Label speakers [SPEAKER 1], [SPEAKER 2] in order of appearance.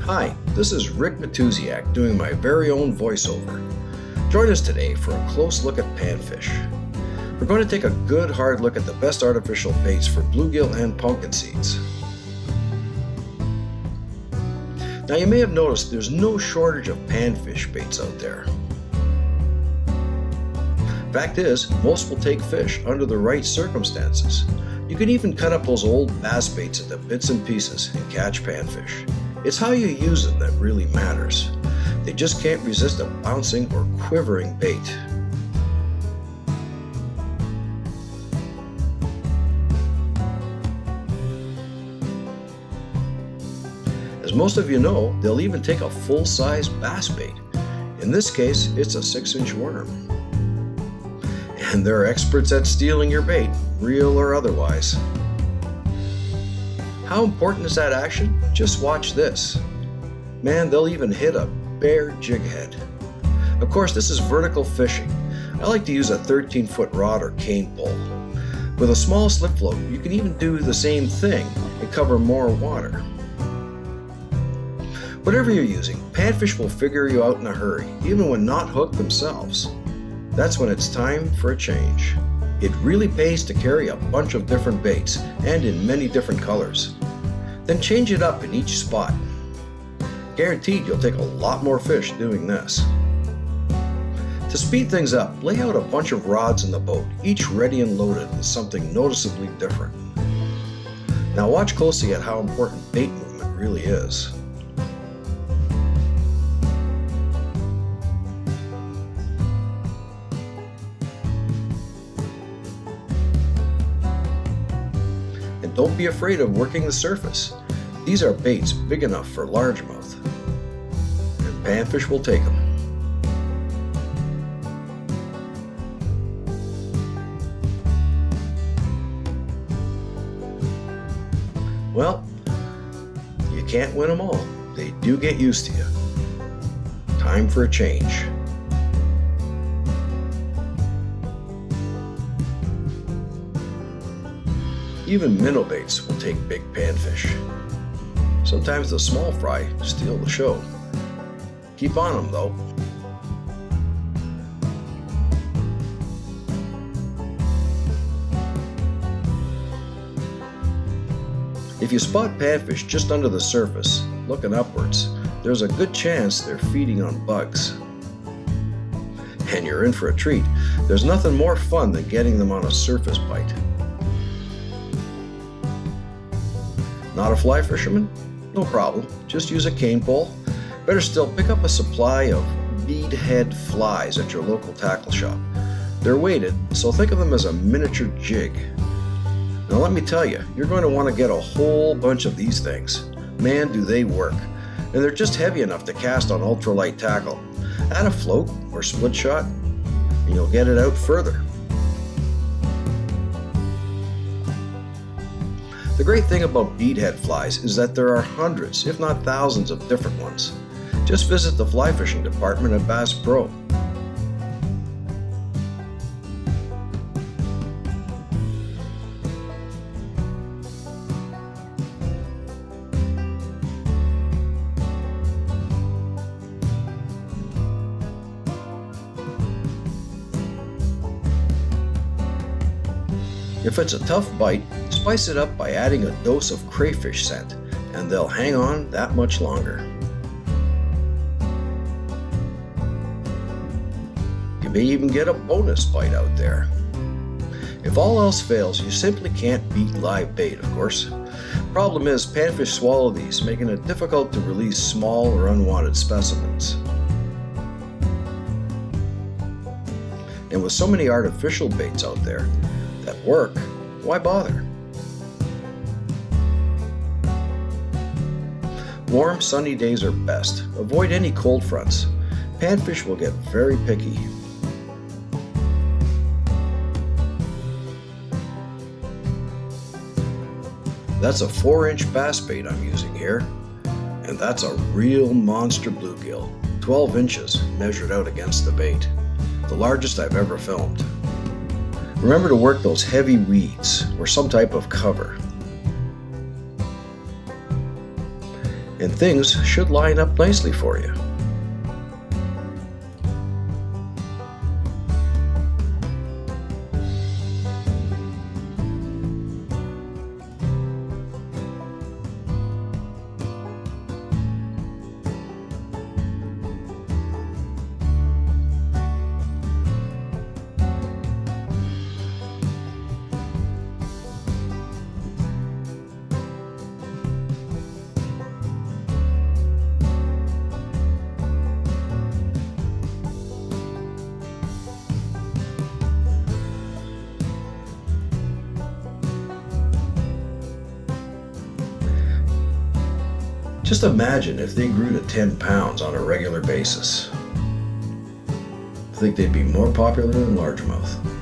[SPEAKER 1] Hi, this is Rick Matusiak doing my very own voiceover. Join us today for a close look at panfish. We're going to take a good hard look at the best artificial baits for bluegill and pumpkin seeds. Now you may have noticed there's no shortage of panfish baits out there. Fact is, most will take fish under the right circumstances. You can even cut up those old bass baits into bits and pieces and catch panfish. It's how you use them that really matters. They just can't resist a bouncing or quivering bait. As most of you know, they'll even take a full-size bass bait. In this case, it's a 6-inch worm. And they're experts at stealing your bait, real or otherwise. How important is that action? Just watch this. Man, they'll even hit a bare jig head. Of course, this is vertical fishing. I like to use a 13-foot rod or cane pole. With a small slip float, you can even do the same thing and cover more water. Whatever you're using, panfish will figure you out in a hurry, even when not hooked themselves. That's when it's time for a change. It really pays to carry a bunch of different baits and in many different colors. Then change it up in each spot. Guaranteed you'll take a lot more fish doing this. To speed things up, lay out a bunch of rods in the boat, each ready and loaded with something noticeably different. Now watch closely at how important bait movement really is. And don't be afraid of working the surface. These are baits big enough for largemouth, and panfish will take them. Well, you can't win them all. They do get used to you. Time for a change. Even minnow baits will take big panfish. Sometimes the small fry steal the show. Keep on them though. If you spot panfish just under the surface, looking upwards, there's a good chance they're feeding on bugs. And you're in for a treat. There's nothing more fun than getting them on a surface bite. Not a fly fisherman? No problem, just use a cane pole. Better still, pick up a supply of bead head flies at your local tackle shop. They're weighted, so think of them as a miniature jig. Now let me tell you, you're going to want to get a whole bunch of these things. Man, do they work. And they're just heavy enough to cast on ultralight tackle. Add a float or split shot, and you'll get it out further. The great thing about beadhead flies is that there are hundreds, if not thousands, of different ones. Just visit the fly fishing department at Bass Pro. If it's a tough bite, spice it up by adding a dose of crayfish scent, and they'll hang on that much longer. You may even get a bonus bite out there. If all else fails, you simply can't beat live bait, of course. Problem is, panfish swallow these, making it difficult to release small or unwanted specimens. And with so many artificial baits out there that work, why bother? Warm, sunny days are best. Avoid any cold fronts. Panfish will get very picky. That's a 4-inch bass bait I'm using here, and that's a real monster bluegill, 12 inches measured out against the bait, the largest I've ever filmed. Remember to work those heavy weeds or some type of cover. and things should line up nicely for you. Just imagine if they grew to 10 pounds on a regular basis. I think they'd be more popular than largemouth.